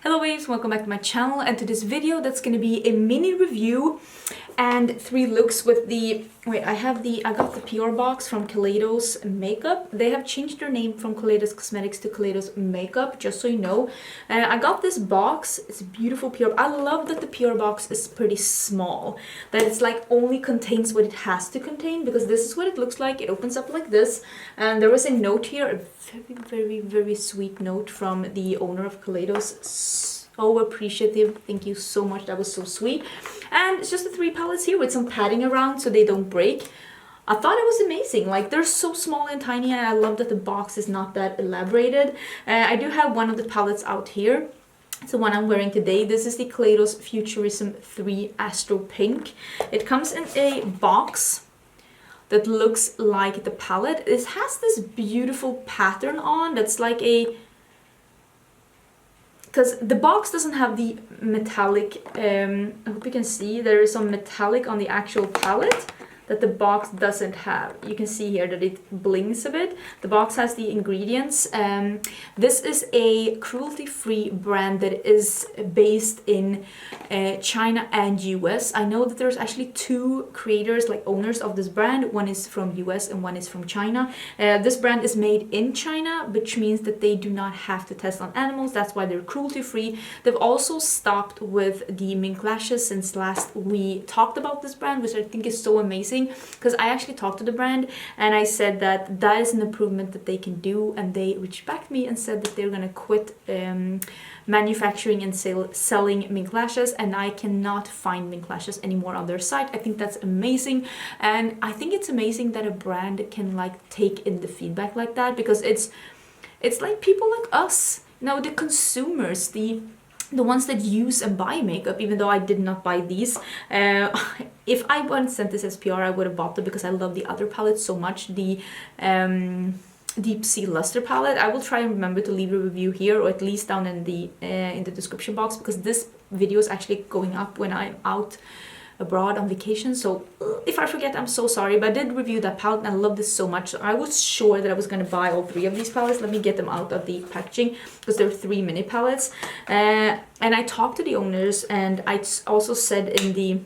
Hello waves, welcome back to my channel, and to this video that's going to be a mini review and 3 looks with the I got the PR box from Kaleidos Makeup. They have changed their name from Kaleidos Cosmetics to Kaleidos Makeup, just so you know. I got this box. It's a beautiful PR. I love that the PR box is pretty small, that it's like only contains what it has to contain, because this is what it looks like. It opens up like this, and there was a note here, a very sweet note from the owner of Kaleidos. So appreciative, thank you so much, that was so sweet. And it's just the 3 palettes here with some padding around so they don't break. I thought it was amazing. Like, they're so small and tiny, and I love that the box is not that elaborated. I do have one of the palettes out here. It's the one I'm wearing today. This is the Kaleidos Futurism 3 Astro Pink. It comes in a box that looks like the palette. It has this beautiful pattern on that's like a... because the box doesn't have the metallic, I hope you can see, there is some metallic on the actual palette that the box doesn't have. You can see here that it blinks a bit. The box has the ingredients. This is a cruelty-free brand that is based in China and US. I know that there's actually 2 creators, like owners of this brand. One is from US and one is from China. This brand is made in China, which means that they do not have to test on animals. That's why they're cruelty-free. They've also stopped with the mink lashes since last we talked about this brand, which I think is so amazing, because I actually talked to the brand and I said that that is an improvement that they can do, and they reached back to me and said that they're gonna quit manufacturing and selling mink lashes, and I cannot find mink lashes anymore on their site. I think that's amazing, and I think it's amazing that a brand can like take in the feedback like that, because it's like people like us, you know, the consumers, the ones that use and buy makeup, even though I did not buy these. If I wasn't sent this as PR, I would have bought them because I love the other palette so much, the Deep Sea Luster palette. I will try and remember to leave a review here, or at least down in the description box, because this video is actually going up when I'm out abroad on vacation, so if I forget, I'm so sorry, but I did review that palette and I love this so much. So I was sure that I was going to buy all 3 of these palettes. Let me get them out of the packaging, because they're 3 mini palettes, and I talked to the owners, and I also said in the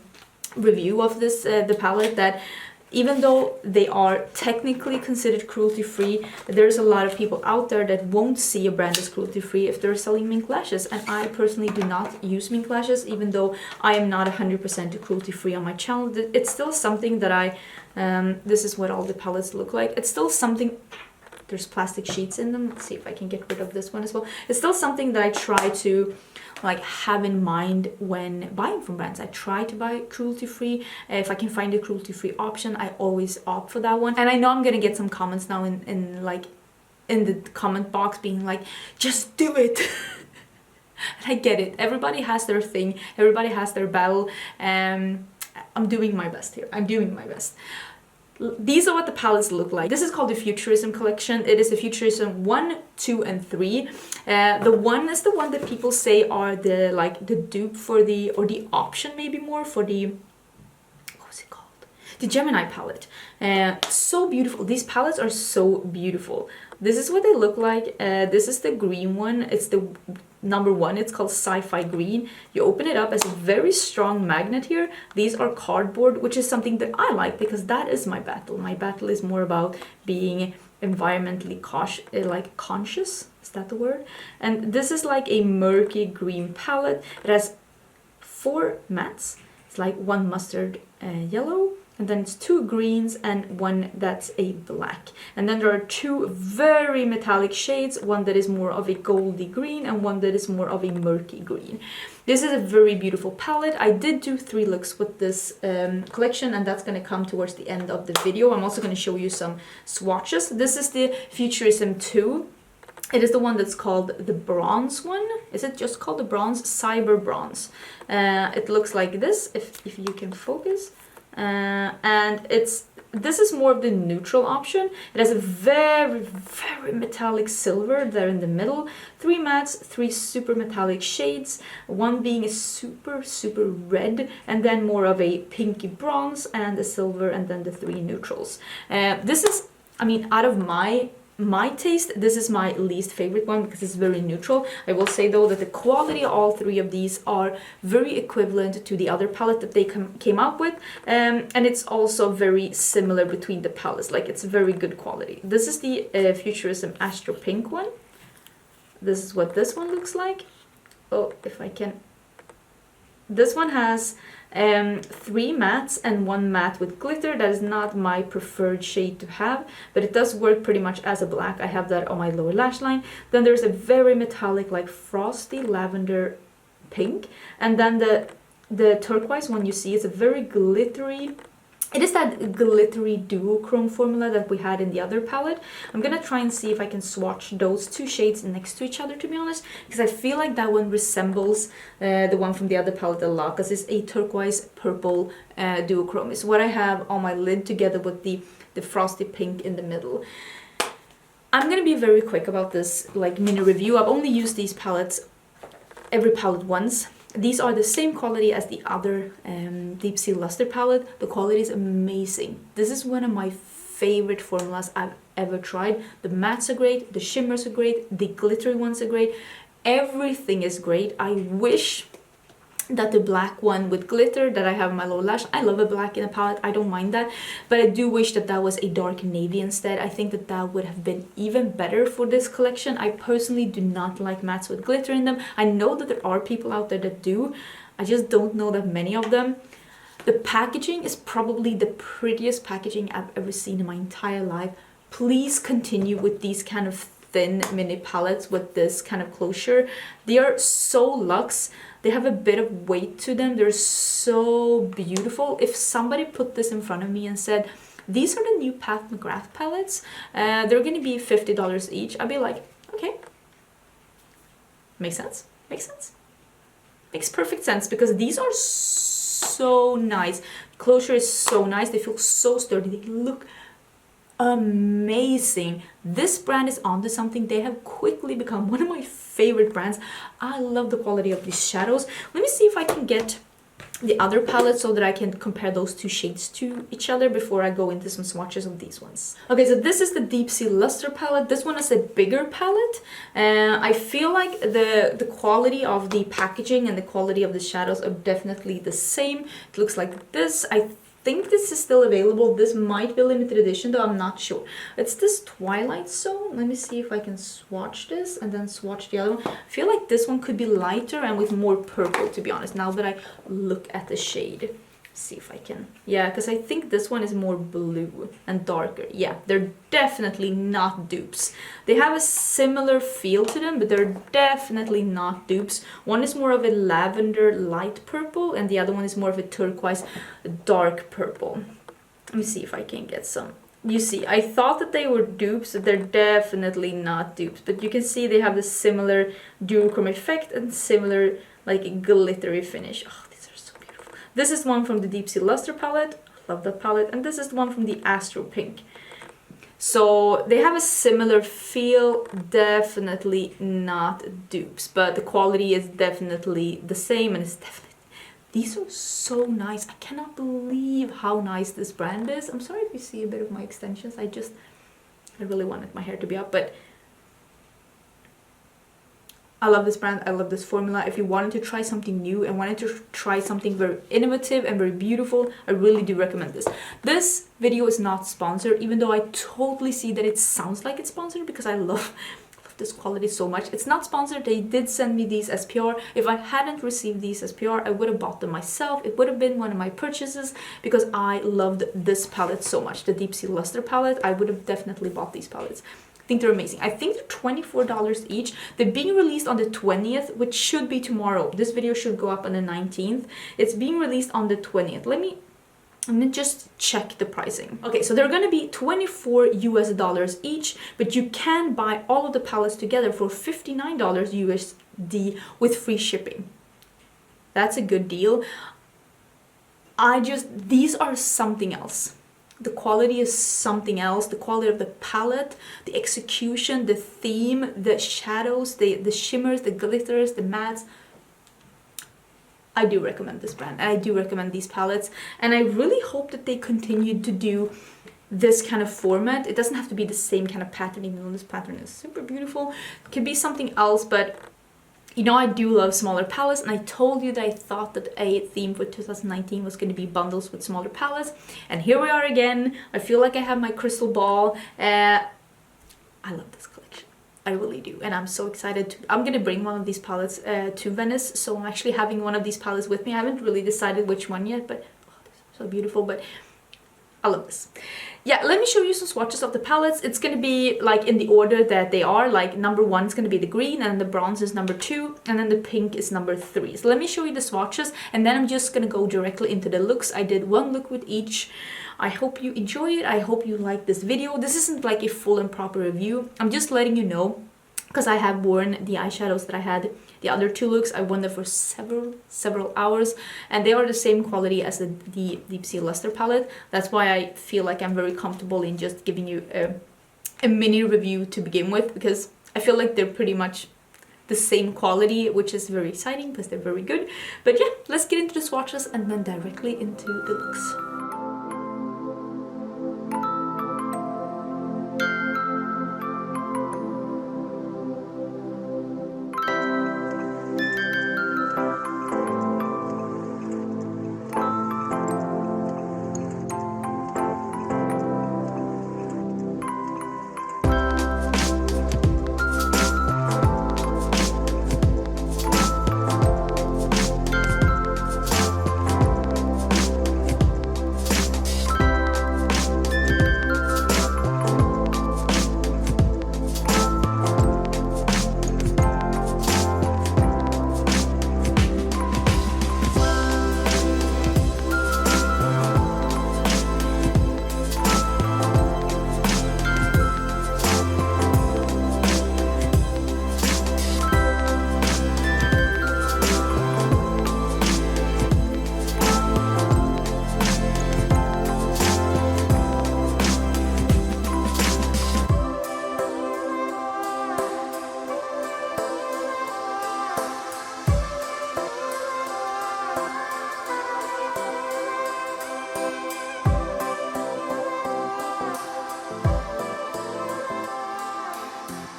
review of this the palette that even though they are technically considered cruelty-free, there's a lot of people out there that won't see a brand as cruelty-free if they're selling mink lashes. And I personally do not use mink lashes, even though I am not 100% cruelty-free on my channel. It's still something that I... this is what all the palettes look like. It's still something... There's plastic sheets in them. Let's see if I can get rid of this one as well. It's still something that I try to like have in mind when buying from brands. I try to buy cruelty-free. If I can find a cruelty-free option, I always opt for that one. And I know I'm gonna get some comments now in the comment box being like, just do it. I get it. Everybody has their thing. Everybody has their battle. I'm doing my best here. I'm doing my best. These are what the palettes look like. This is called the Futurism collection. It is the Futurism 1, 2, and 3. The 1 is the one that people say are the dupe for the, or the option maybe more for the, what was it called? The Gemini palette. So beautiful. These palettes are so beautiful. This is what they look like. This is the green one. It's the number 1. It's called Sci-Fi green. You open it up as a very strong magnet here. These are cardboard, which is something that I like, because that is my battle. My battle is more about being environmentally conscious. Is that the word? And this is like a murky green palette. It has 4 mattes. It's like 1 mustard yellow, and then it's 2 greens and 1 that's a black. And then there are 2 very metallic shades, one that is more of a goldy green and one that is more of a murky green. This is a very beautiful palette. I did do 3 looks with this collection, and that's going to come towards the end of the video. I'm also going to show you some swatches. This is the Futurism 2. It is the one that's called the bronze one. Is it just called the bronze? Cyber bronze. It looks like this, if you can focus. And this is more of the neutral option. It has a very metallic silver there in the middle, 3 mattes, 3 super metallic shades, one being a super red, and then more of a pinky bronze, and the silver, and then the 3 neutrals. This is, I mean, out of my my taste, this is my least favorite one because it's very neutral. I will say though that the quality of all three of these are very equivalent to the other palette that they came up with, and it's also very similar between the palettes, like it's very good quality. This is the Futurism Astro Pink one. This is what this one looks like. Oh, if I can. This one has 3 mattes and 1 matte with glitter. That is not my preferred shade to have, but it does work pretty much as a black. I have that on my lower lash line. Then there's a very metallic, like frosty lavender pink, and then the turquoise one you see is a very glittery. It is that glittery duochrome formula that we had in the other palette. I'm gonna try and see if I can swatch those 2 shades next to each other, to be honest, because I feel like that one resembles the one from the other palette a lot, because it's a turquoise purple duochrome. It's what I have on my lid together with the frosty pink in the middle. I'm gonna be very quick about this like mini review. I've only used these palettes, every palette once. These are the same quality as the other Deep Sea Luster palette. The quality is amazing. This is one of my favorite formulas I've ever tried. The mattes are great, the shimmers are great, the glittery ones are great. Everything is great. I wish that the black one with glitter that I have in my lower lash, I love a black in a palette, I don't mind that, but I do wish that that was a dark navy instead. I think that that would have been even better for this collection. I personally do not like mattes with glitter in them. I know that there are people out there that do. I just don't know that many of them. The packaging is probably the prettiest packaging I've ever seen in my entire life. Please continue with these kind of thin mini palettes with this kind of closure. They are so luxe. They have a bit of weight to them. They're so beautiful. If somebody put this in front of me and said, these are the new Pat McGrath palettes, they're going to be $50 each, I'd be like, okay. Makes sense. Makes sense. Makes perfect sense, because these are so nice. Closure is so nice. They feel so sturdy. They look amazing. This brand is onto something. They have quickly become one of my favorite brands. I love the quality of these shadows. Let me see if I can get the other palette so that I can compare those 2 shades to each other before I go into some swatches of these ones. Okay, so this is the Deep Sea Luster palette. This one is a bigger palette. I feel like the quality of the packaging and the quality of the shadows are definitely the same. It looks like this. I think this is still available. This might be limited edition though, I'm not sure. It's this Twilight Zone. Let me see if I can swatch this and then swatch the other one. I feel like this one could be lighter and with more purple, to be honest, now that I look at the shade. See if I can, yeah, because I think this one is more blue and darker. Yeah, they're definitely not dupes. They have a similar feel to them, but they're definitely not dupes. One is more of a lavender light purple and the other one is more of a turquoise dark purple. Let me see if I can get some. You see, I thought that they were dupes, but they're definitely not dupes. But you can see they have the similar duochrome effect and similar like glittery finish. Oh, this is one from the Deep Sea Luster palette. Love that palette. And this is the one from the Astro Pink. So they have a similar feel. Definitely not dupes. But the quality is definitely the same. And it's definitely... These are so nice. I cannot believe how nice this brand is. I'm sorry if you see a bit of my extensions. I really wanted my hair to be up. But I love this brand, I love this formula. If you wanted to try something new and wanted to try something very innovative and very beautiful, I really do recommend this. This video is not sponsored, even though I totally see that it sounds like it's sponsored because I love this quality so much. It's not sponsored. They did send me these SPR. If I hadn't received these SPR, I would have bought them myself. It would have been one of my purchases because I loved this palette so much. The Deep Sea Luster palette, I would have definitely bought these palettes. I think they're amazing. I think they're $24 each. They're being released on the 20th, which should be tomorrow. This video should go up on the 19th. It's being released on the 20th. Let me just check the pricing. Okay, so they're gonna be $24 US each, but you can buy all of the palettes together for $59 USD with free shipping. That's a good deal. These are something else. The quality is something else. The quality of the palette, the execution, the theme, the shadows, the shimmers, the glitters, the mattes. I do recommend this brand. I do recommend these palettes. And I really hope that they continue to do this kind of format. It doesn't have to be the same kind of pattern, even though this pattern is super beautiful. It could be something else, but you know, I do love smaller palettes, and I told you that I thought that a theme for 2019 was going to be bundles with smaller palettes, and here we are again. I feel like I have my crystal ball. I love this collection. I really do, and I'm so excited to... I'm gonna bring one of these palettes to Venice, so I'm actually having one of these palettes with me. I haven't really decided which one yet, but oh, they're so beautiful. But I love this. Yeah, let me show you some swatches of the palettes. It's gonna be like in the order that they are. Like number 1 is gonna be the green, and the bronze is number 2, and then the pink is number 3. So let me show you the swatches, and then I'm just gonna go directly into the looks. I did one look with each. I hope you enjoy it. I hope you like this video. This isn't like a full and proper review. I'm just letting you know, because I have worn the eyeshadows that I had the other 2 looks. I wore them for several hours, and they are the same quality as the Deep Sea Luster palette. That's why I feel like I'm very comfortable in just giving you a mini review to begin with, because I feel like they're pretty much the same quality, which is very exciting because they're very good. But yeah, let's get into the swatches and then directly into the looks.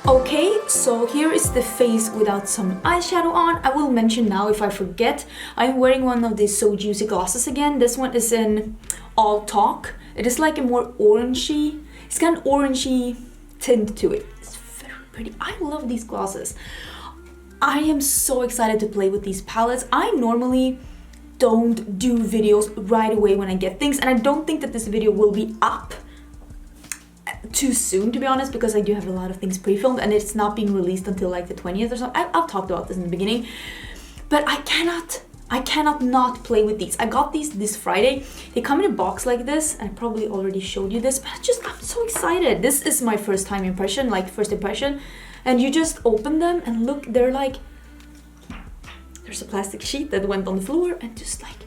Okay, so here is the face without some eyeshadow on. I will mention now if I forget, I'm wearing one of these So Juicy glosses again. This one is in All Talk. It is like a more orangey, it's got an orangey tint to it. It's very pretty. I love these glosses. I am so excited to play with these palettes. I normally don't do videos right away when I get things, and I don't think that this video will be up too soon, to be honest, because I do have a lot of things pre-filmed and it's not being released until like the 20th or something. I've talked about this in the beginning, but I cannot not play with these. I got these this Friday. They come in a box like this, and I probably already showed you this, but I'm so excited. This is my first impression, and you just open them and look, they're like, there's a plastic sheet that went on the floor, and just like,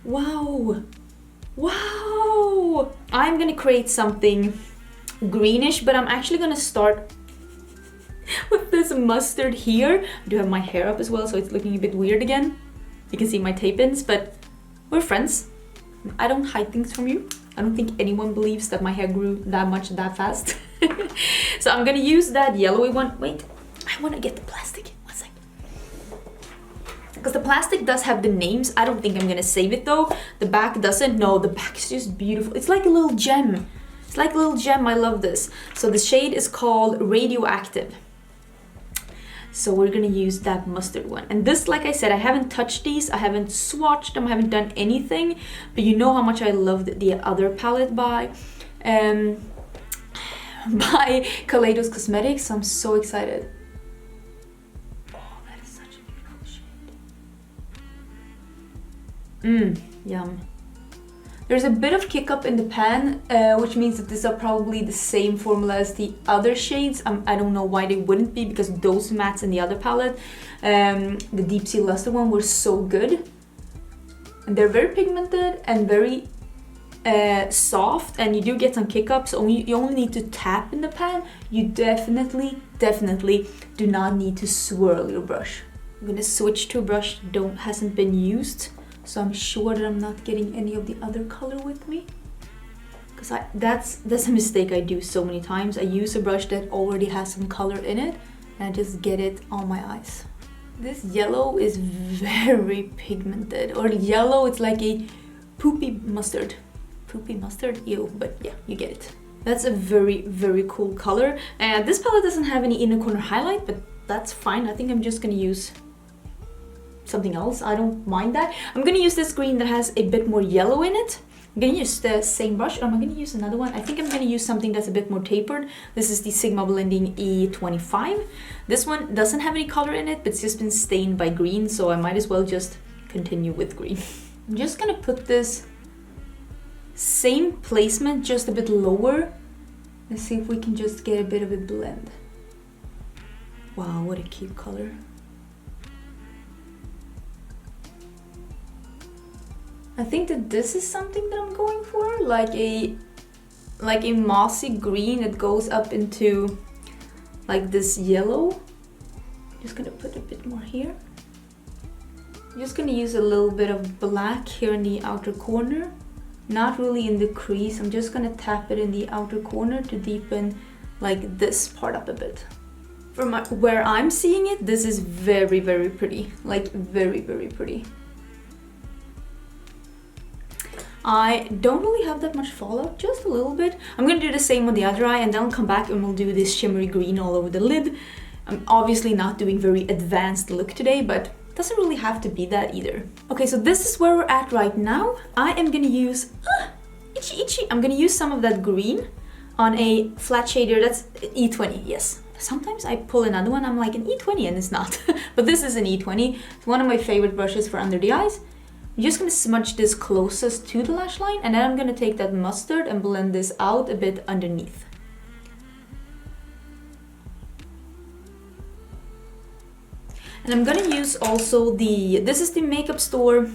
wow. I'm gonna create something greenish, but I'm actually gonna start with this mustard here. I do have my hair up as well, so it's looking a bit weird again. You can see my tape-ins, but we're friends. I don't hide things from you. I don't think anyone believes that my hair grew that much that fast. So I'm gonna use that yellowy one. Wait, I wanna get the plastic. One sec. Because the plastic does have the names. I don't think I'm gonna save it though. The back doesn't. No, the back is just beautiful. It's like a little gem. It's like a little gem. I love this. So the shade is called Radioactive. So we're gonna use that mustard one. And this, like I said, I haven't touched these. I haven't swatched them. I haven't done anything. But you know how much I loved the other palette by Kaleidos Cosmetics. So I'm so excited. Oh, that is such a beautiful shade. Yum. There's a bit of kick up in the pan, which means that these are probably the same formula as the other shades. I don't know why they wouldn't be, because those mattes in the other palette, the Deep Sea Luster one, were so good. And they're very pigmented and very soft, and you do get some kick ups. You only need to tap in the pan. You definitely do not need to swirl your brush. I'm gonna switch to a brush that hasn't been used, so I'm sure that I'm not getting any of the other color with me. because that's a mistake I do so many times. I use a brush that already has some color in it and I just get it on my eyes. This yellow is very pigmented, or yellow, it's like a poopy mustard. Poopy mustard? Ew, but yeah, you get it. That's a very, very cool color. And this palette doesn't have any inner corner highlight, but that's fine. I think I'm just gonna use something else. I don't mind that. I'm gonna use this green that has a bit more yellow in it. I'm gonna use the same brush, or am I gonna use another one? I think I'm gonna use something that's a bit more tapered. This is the Sigma Blending E25. This one doesn't have any color in it, but it's just been stained by green, so I might as well just continue with green. I'm just gonna put this same placement, just a bit lower. Let's see if we can just get a bit of a blend. Wow, what a cute color. I think that this is something that I'm going for, like a mossy green that goes up into like this yellow. Just gonna put a bit more here. I'm just gonna use a little bit of black here in the outer corner, not really in the crease. I'm just gonna tap it in the outer corner to deepen like this part up a bit. From where I'm seeing it, this is very, very pretty, like very, very pretty. I don't really have that much fallout, just a little bit. I'm gonna do the same on the other eye and then I'll come back and we'll do this shimmery green all over the lid. I'm obviously not doing very advanced look today, but it doesn't really have to be that either. Okay, so this is where we're at right now. I am gonna use, itchy. I'm gonna use some of that green on a flat shader, that's E20, yes. Sometimes I pull another one, I'm like an E20 and it's not. But this is an E20. It's one of my favorite brushes for under the eyes. I'm just gonna smudge this closest to the lash line and then I'm gonna take that mustard and blend this out a bit underneath. And I'm gonna use also this is the Makeup Store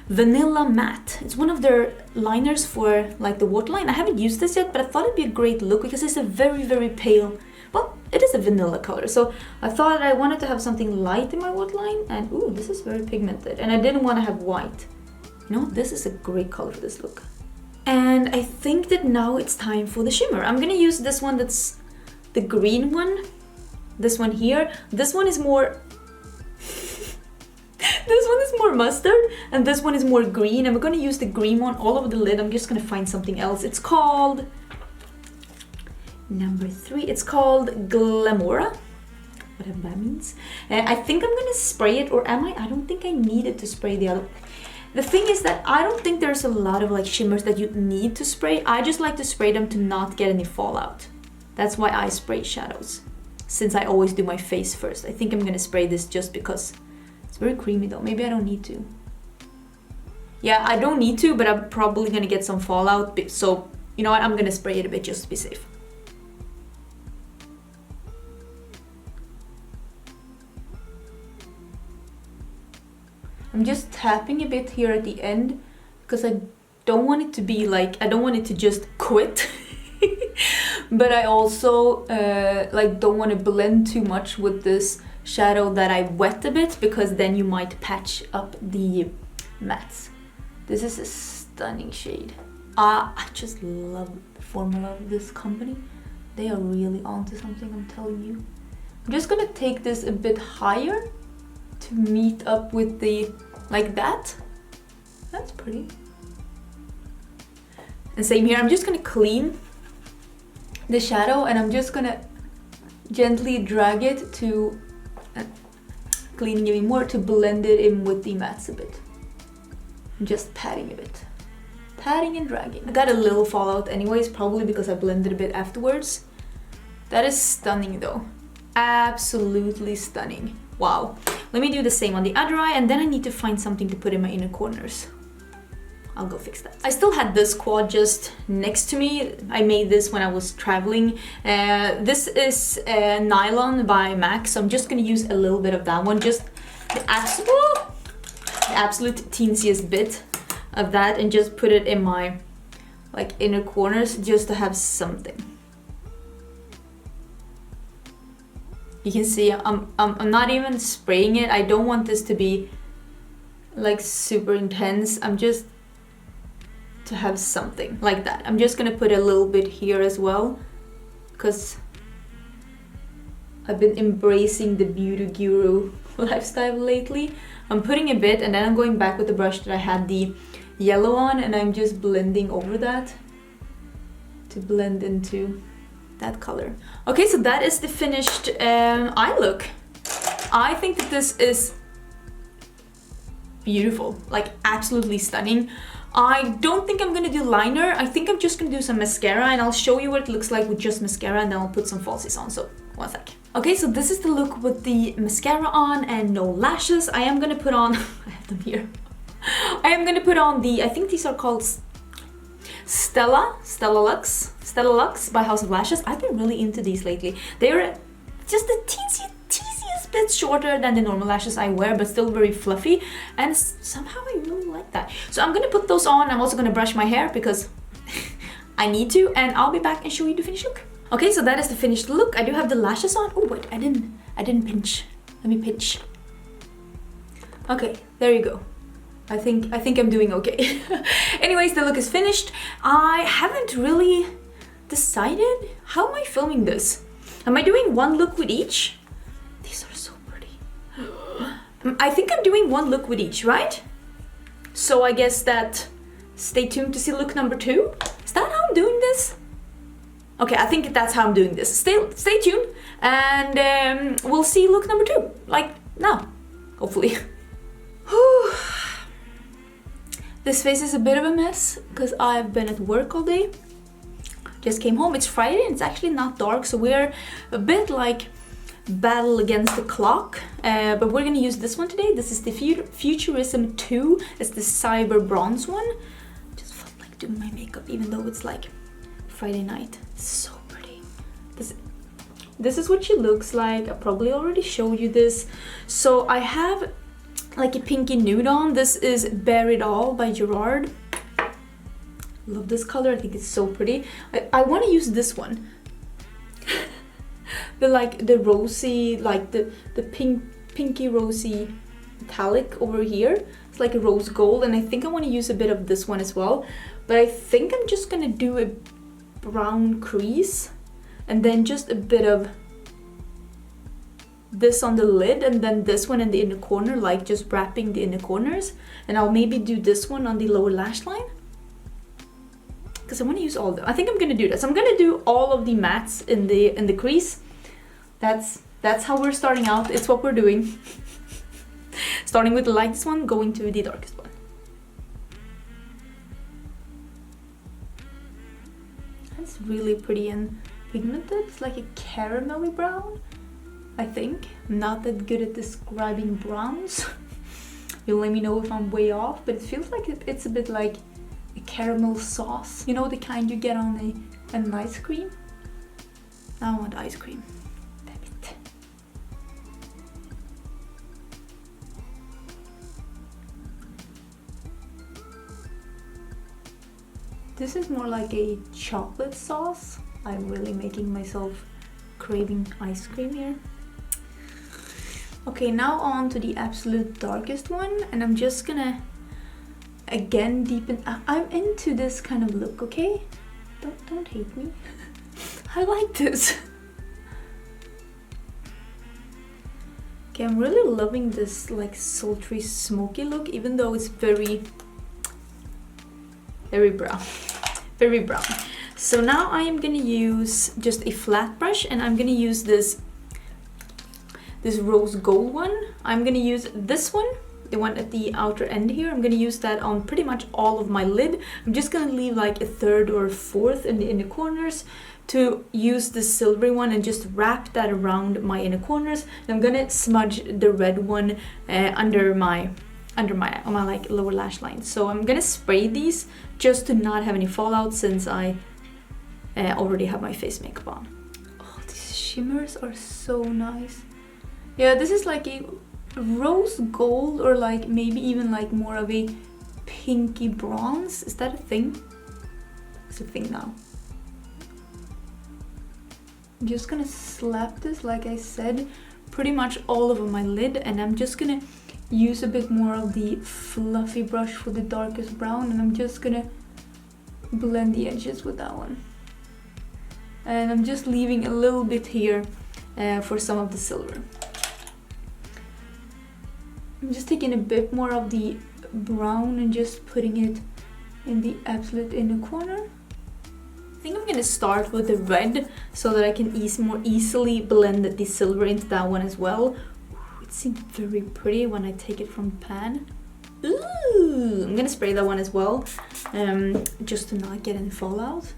Vanilla Matte. It's one of their liners for like the waterline. I haven't used this yet, but I thought it'd be a great look because it's a very, very pale, well, it is a vanilla color. So I thought I wanted to have something light in my waterline and ooh, this is very pigmented and I didn't want to have white. You know, this is a great color for this look. And I think that now it's time for the shimmer. I'm gonna use this one that's the green one. This one here. This one is more this one is more mustard and this one is more green. And we're gonna use the green one all over the lid. I'm just gonna find something else. It's called number 3. It's called Glamora, whatever that means. I think I'm gonna spray it, or am I? I don't think I needed to spray the other. The thing is that I don't think there's a lot of like shimmers that you need to spray. I just like to spray them to not get any fallout. That's why I spray shadows, since I always do my face first. I think I'm gonna spray this just because it's very creamy though. Maybe I don't need to. Yeah, I don't need to, but I'm probably gonna get some fallout. So you know what? I'm gonna spray it a bit just to be safe. I'm just tapping a bit here at the end because I don't want it to be like, I don't want it to just quit. But I also like don't want to blend too much with this shadow that I wet a bit, because then you might patch up the mattes. This is a stunning shade. I just love the formula of this company. They are really onto something, I'm telling you. I'm just gonna take this a bit higher to meet up with the, like that. That's pretty. And same here, I'm just gonna clean the shadow and I'm just gonna gently drag it to, cleaning even more, to blend it in with the mattes a bit. I'm just patting a bit. Patting and dragging. I got a little fallout anyways, probably because I blended a bit afterwards. That is stunning though. Absolutely stunning. Wow. Let me do the same on the other eye, and then I need to find something to put in my inner corners. I'll go fix that. I still had this quad just next to me. I made this when I was traveling. This is Nylon by MAC, so I'm just gonna use a little bit of that one. Just the absolute teensiest bit of that, and just put it in my like inner corners just to have something. You can see I'm not even spraying it. I don't want this to be like super intense. I'm just to have something like that. I'm just gonna put a little bit here as well, because I've been embracing the beauty guru lifestyle lately. I'm putting a bit and then I'm going back with the brush that I had the yellow on, and I'm just blending over that to blend into that color. Okay, so that is the finished eye look. I think that this is beautiful, like absolutely stunning. I don't think I'm gonna do liner. I think I'm just gonna do some mascara, and I'll show you what it looks like with just mascara, and then I'll put some falsies on, so one sec. Okay, so this is the look with the mascara on and no lashes. I am gonna put on, I have them here. I am gonna put on the, I think these are called Stella Lux by House of Lashes. I've been really into these lately. They're just the teeniest bit shorter than the normal lashes I wear, but still very fluffy, and somehow I really like that. So I'm gonna put those on. I'm also gonna brush my hair because I need to, and I'll be back and show you the finished look. Okay, so that is the finished look. I do have the lashes on. Oh wait, I didn't pinch. Let me pinch. Okay, there you go. I think I'm doing okay. Anyways, the look is finished. I haven't really decided how am I filming this. Am I doing one look with each? These are so pretty. I think I'm doing one look with each, right? So I guess that stay tuned to see look number 2. Is that how I'm doing this? Okay, I think that's how I'm doing this. Stay tuned, and we'll see look number 2, like now, hopefully. This face is a bit of a mess because I've been at work all day. Just came home. It's Friday and it's actually not dark, so we're a bit like battle against the clock. But we're gonna use this one today. This is the Futurism 2. It's the Cyber Bronze one. Just felt like doing my makeup even though it's like Friday night. It's so pretty. This is what she looks like. I probably already showed you this. So I have like a pinky nude on. This is Bear It All by Gerard. Love this color. I think it's so pretty. I want to use this one. the rosy, like the pinky rosy metallic over here. It's like a rose gold, and I think I want to use a bit of this one as well. But I think I'm just gonna do a brown crease and then just a bit of this on the lid, and then this one in the inner corner, like just wrapping the inner corners. And I'll maybe do this one on the lower lash line because I want to use all of them. I think I'm gonna do this. I'm gonna do all of the mattes in the crease. That's how we're starting out. It's what we're doing. Starting with the lightest one, going to the darkest one. That's really pretty and pigmented. It's like a caramelly brown, I think. I'm not that good at describing browns. You'll let me know if I'm way off, but it feels like it's a bit like a caramel sauce. You know, the kind you get on an ice cream? I want ice cream. Damn it. This is more like a chocolate sauce. I'm really making myself craving ice cream here. Okay, now on to the absolute darkest one, and I'm just gonna again deepen. I'm into this kind of look, okay? Don't hate me. I like this. Okay, I'm really loving this like sultry smoky look, even though it's very brown. Very brown. So now I am gonna use just a flat brush, and I'm gonna use this rose gold one. I'm gonna use this one, the one at the outer end here. I'm gonna use that on pretty much all of my lid. I'm just gonna leave like a third or a fourth in the inner corners to use the silvery one and just wrap that around my inner corners. And I'm gonna smudge the red one on my like lower lash line. So I'm gonna spray these just to not have any fallout, since I already have my face makeup on. Oh, these shimmers are so nice. Yeah, this is like a rose gold, or like maybe even like more of a pinky bronze. Is that a thing? It's a thing now. I'm just gonna slap this, like I said, pretty much all over my lid, and I'm just gonna use a bit more of the fluffy brush for the darkest brown, and I'm just gonna blend the edges with that one. And I'm just leaving a little bit here for some of the silver. I'm just taking a bit more of the brown and just putting it in the absolute inner corner. I think I'm gonna start with the red so that I can more easily blend the silver into that one as well. Ooh, it seems very pretty when I take it from the pan. Ooh, I'm gonna spray that one as well, just to not get any fallout.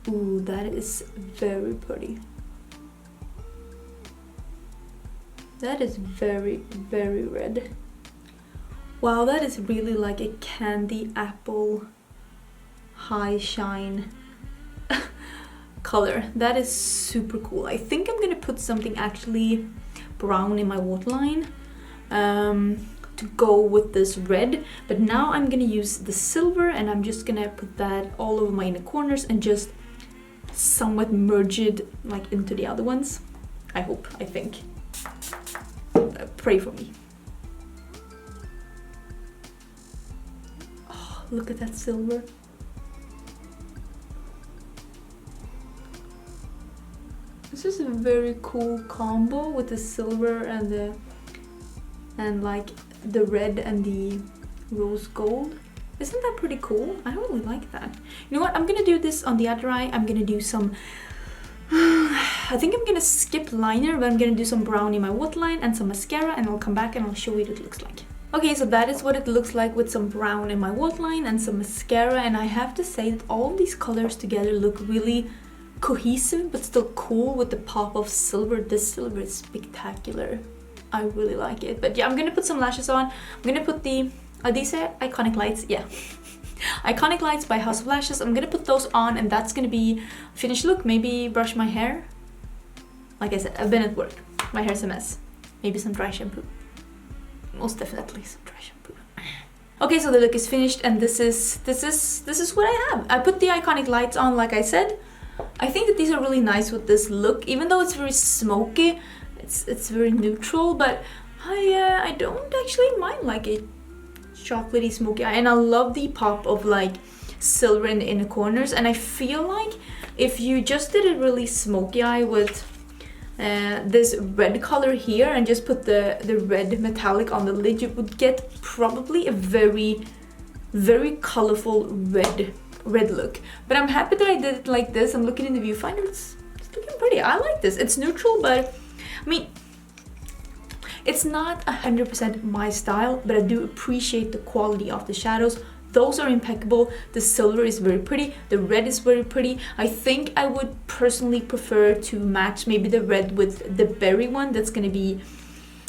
Ooh, that is very pretty. That is very, very red. Wow, that is really like a candy apple high shine color. That is super cool. I think I'm gonna put something actually brown in my waterline to go with this red, but now I'm gonna use the silver and I'm just gonna put that all over my inner corners and just somewhat merge it like into the other ones. I hope, I think. Pray for me. Oh, look at that silver. This is a very cool combo with the silver and like the red and the rose gold. Isn't that pretty cool? I really like that. You know what? I'm gonna do this on the other eye. I'm gonna do some I think I'm gonna skip liner, but I'm gonna do some brown in my waterline and some mascara, and I'll come back and I'll show you what it looks like. Okay, so that is what it looks like with some brown in my waterline and some mascara, and I have to say that all of these colors together look really cohesive but still cool with the pop of silver. This silver is spectacular. I really like it. But yeah, I'm gonna put some lashes on. I'm gonna put the, are these Iconic Lights? Yeah. Iconic Lights by House of Lashes. I'm gonna put those on and that's gonna be finished look. Maybe brush my hair. Like I said, I've been at work. My hair's a mess. Maybe some dry shampoo. Most definitely some dry shampoo. Okay, so the look is finished and this is what I have. I put the Iconic Lights on like I said. I think that these are really nice with this look, even though it's very smoky. It's very neutral, but I don't actually mind like a chocolatey smoky eye, and I love the pop of like silver in the inner corners, and I feel like if you just did a really smoky eye with this red color here and just put the red metallic on the lid, you would get probably a very, very colorful red look. But I'm happy that I did it like this. I'm looking in the viewfinder, it's looking pretty. I like this. It's neutral, but I mean, it's not 100% my style, but I do appreciate the quality of the shadows. Those are impeccable. The silver is very pretty. The red is very pretty. I think I would personally prefer to match maybe the red with the berry one that's gonna be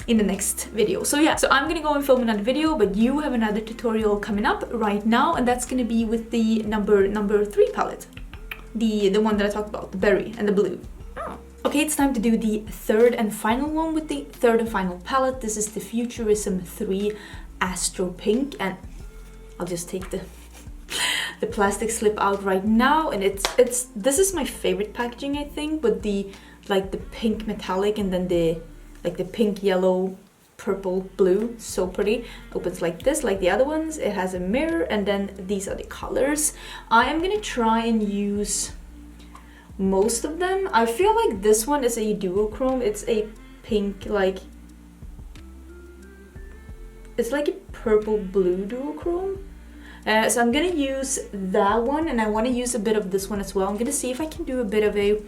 in the next video. So yeah, so I'm gonna go and film another video, but you have another tutorial coming up right now, and that's gonna be with the number 3 palette. The one that I talked about, the berry and the blue. Okay, it's time to do the third and final one with the third and final palette. This is the Futurism 3 Astro Pink, and I'll just take the plastic slip out right now, and this is my favorite packaging, I think, with the like the pink metallic and then the pink, yellow, purple, blue. So pretty. Opens like this, like the other ones. It has a mirror, and then these are the colors. I am gonna try and use most of them. I feel like this one is a duochrome. It's a pink, like it's like a purple blue duochrome. So I'm gonna use that one, and I want to use a bit of this one as well. I'm gonna see if I can do a bit of a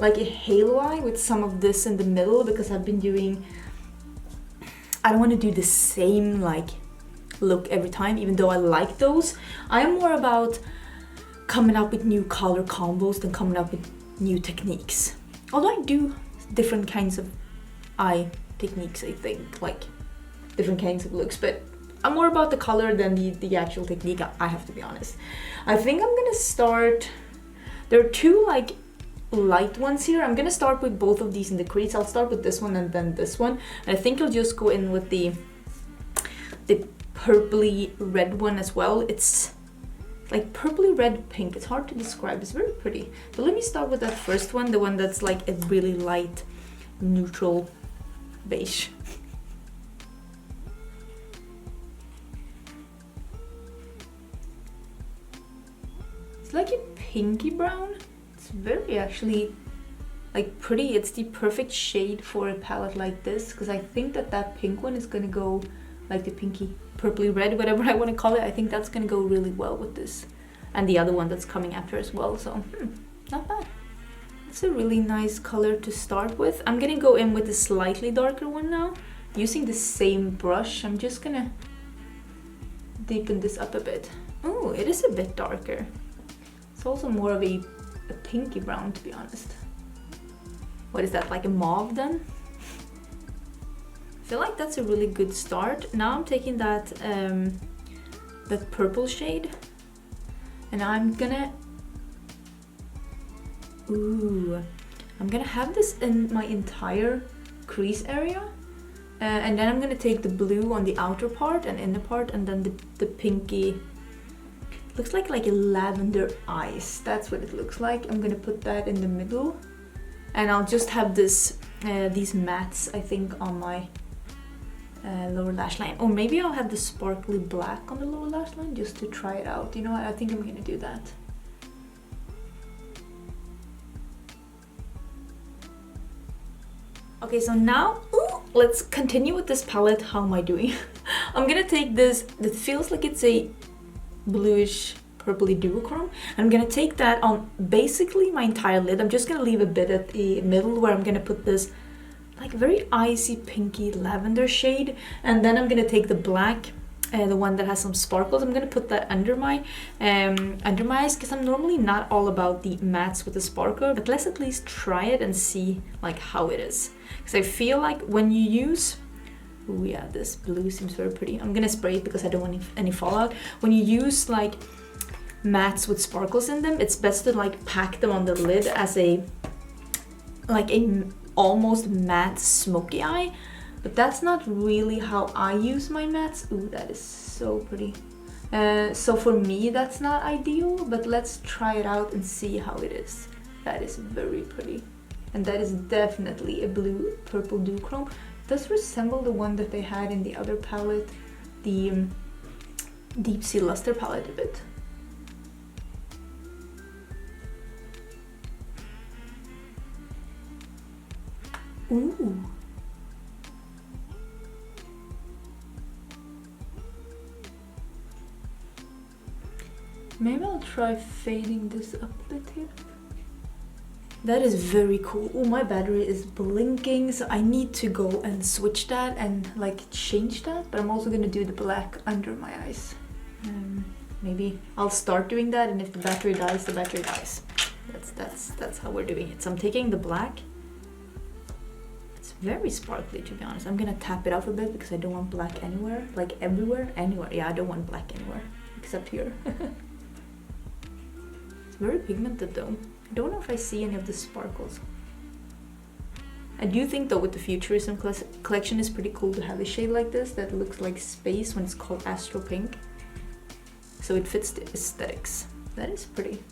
like a halo eye with some of this in the middle, because I've been doing, I don't want to do the same like look every time, even though I like those. I am more about coming up with new color combos than coming up with new techniques. Although I do different kinds of eye techniques, I think, like different kinds of looks, but I'm more about the color than the actual technique, I have to be honest. I think I'm gonna start, there are 2 like light ones here. I'm gonna start with both of these in the crease. I'll start with this one and then this one. And I think I'll just go in with the purpley red one as well. It's like purpley red pink. It's hard to describe. It's very pretty. But let me start with that first one, the one that's like a really light neutral beige. like a pinky brown. It's very actually like pretty. It's the perfect shade for a palette like this, because I think that that pink one is gonna go like the pinky purpley red, whatever I want to call it. I think that's gonna go really well with this, and the other one that's coming after as well. So not bad. It's a really nice color to start with. I'm gonna go in with a slightly darker one now, using the same brush. I'm just gonna deepen this up a bit. Oh, it is a bit darker. It's also more of a pinky brown, to be honest. What is that, like a mauve then? I feel like that's a really good start. Now I'm taking that that purple shade, and I'm gonna have this in my entire crease area, and then I'm gonna take the blue on the outer part and inner part, and then the pinky, looks like a lavender ice. That's what it looks like. I'm gonna put that in the middle, and I'll just have this these mattes, I think, on my lower lash line. Or maybe I'll have the sparkly black on the lower lash line just to try it out. You know what, I think I'm gonna do that. Okay, so now let's continue with this palette. How am I doing? I'm gonna take this that feels like it's a bluish purpley duochrome. I'm gonna take that on basically my entire lid. I'm just gonna leave a bit at the middle where I'm gonna put this like very icy pinky lavender shade, and then I'm gonna take the black, the one that has some sparkles. I'm gonna put that under my eyes, because I'm normally not all about the mattes with the sparkle, but let's at least try it and see like how it is. Because I feel like when you use, oh yeah, this blue seems very pretty. I'm gonna spray it because I don't want any fallout. When you use like mattes with sparkles in them, it's best to like pack them on the lid as a almost matte smoky eye. But that's not really how I use my mattes. Ooh, that is so pretty. So for me, that's not ideal, but let's try it out and see how it is. That is very pretty. And that is definitely a blue purple duochrome. Does resemble the one that they had in the other palette, the Deep Sea Luster palette a bit. Ooh. Maybe I'll try fading this up a bit here. That is very cool. Oh, my battery is blinking, so I need to go and switch that and like change that. But I'm also gonna do the black under my eyes. Maybe I'll start doing that, and if the battery dies, the battery dies. That's how we're doing it. So I'm taking the black. It's very sparkly, to be honest. I'm gonna tap it off a bit because I don't want black anywhere, like everywhere, anywhere. Yeah, I don't want black anywhere except here. It's very pigmented though. I don't know if I see any of the sparkles. I do think though with the Futurism collection it's pretty cool to have a shade like this that looks like space when it's called Astro Pink. So it fits the aesthetics. That is pretty.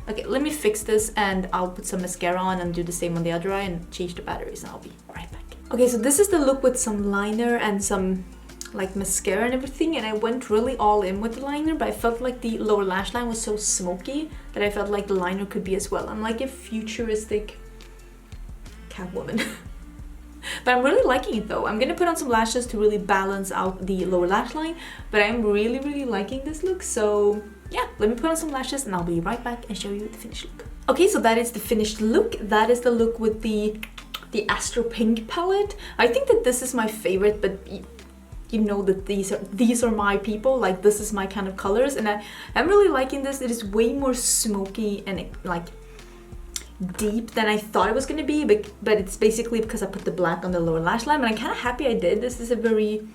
Okay, let me fix this and I'll put some mascara on and do the same on the other eye and change the batteries, and I'll be right back. Okay, so this is the look with some liner and some like mascara and everything, and I went really all in with the liner, but I felt like the lower lash line was so smoky that I felt like the liner could be as well. I'm like a futuristic Catwoman. But I'm really liking it though. I'm gonna put on some lashes to really balance out the lower lash line, but I'm really liking this look. So yeah, let me put on some lashes and I'll be right back and show you the finished look. Okay, so that is the finished look. That is the look with the Astro Pink palette. I think that this is my favorite, but you know that these are my people, like this is my kind of colors, and I'm really liking this. It is way more smoky and like deep than I thought it was gonna be, but it's basically because I put the black on the lower lash line, and I'm kind of happy I did. This is a very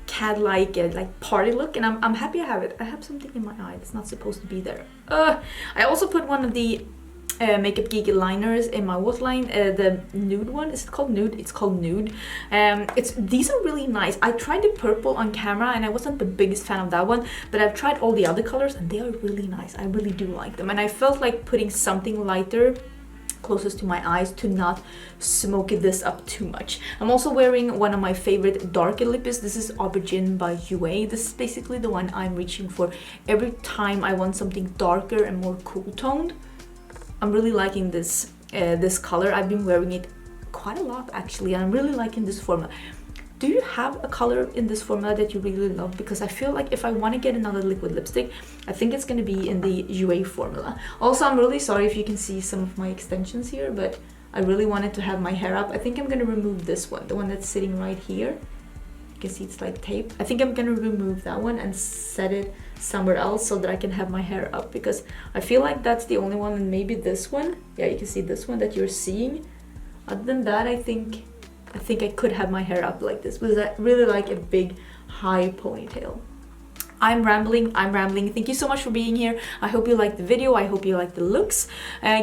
cat-like like party look, and I'm happy I have it. I have something in my eye that's not supposed to be there. I also put one of the Makeup Geek liners in my waterline, the nude one. Is it called nude? It's called nude. These are really nice. I tried the purple on camera and I wasn't the biggest fan of that one, but I've tried all the other colors and they are really nice. I really do like them, and I felt like putting something lighter closest to my eyes to not smoke this up too much. I'm also wearing one of my favorite darker lippies. This is Aubergine by UA. This is basically the one I'm reaching for every time I want something darker and more cool toned. I'm really liking this this color. I've been wearing it quite a lot actually. I'm really liking this formula. Do you have a color in this formula that you really love? Because I feel like if I want to get another liquid lipstick, I think it's going to be in the UA formula. Also, I'm really sorry if you can see some of my extensions here, but I really wanted to have my hair up. I think I'm going to remove this one, the one that's sitting right here. You can see it's like tape. I think I'm going to remove that one and set it somewhere else so that I can have my hair up, because I feel like that's the only one, and maybe this one. Yeah, you can see this one that you're seeing. Other than that, I think I could have my hair up like this, because I really like a big high ponytail. I'm rambling. Thank you so much for being here. I hope you liked the video. I hope you liked the looks.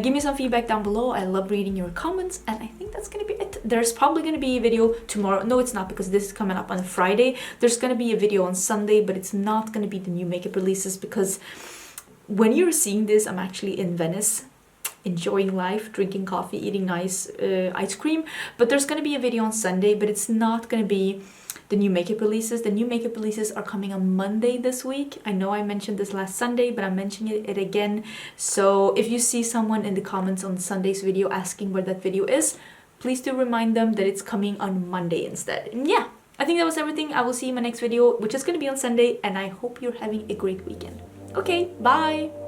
Give me some feedback down below. I love reading your comments, and I think that's gonna be it. There's probably gonna be a video tomorrow. No, it's not, because this is coming up on Friday. There's gonna be a video on Sunday, but it's not gonna be the new makeup releases, because when you're seeing this, I'm actually in Venice, enjoying life, drinking coffee, eating nice ice cream. But there's gonna be a video on Sunday, but it's not gonna be the new makeup releases. The new makeup releases are coming on Monday this week. I know I mentioned this last Sunday, but I'm mentioning it again. So if you see someone in the comments on Sunday's video asking where that video is, please do remind them that it's coming on Monday instead. And yeah, I think that was everything. I will see you in my next video, which is gonna be on Sunday, and I hope you're having a great weekend. Okay, bye!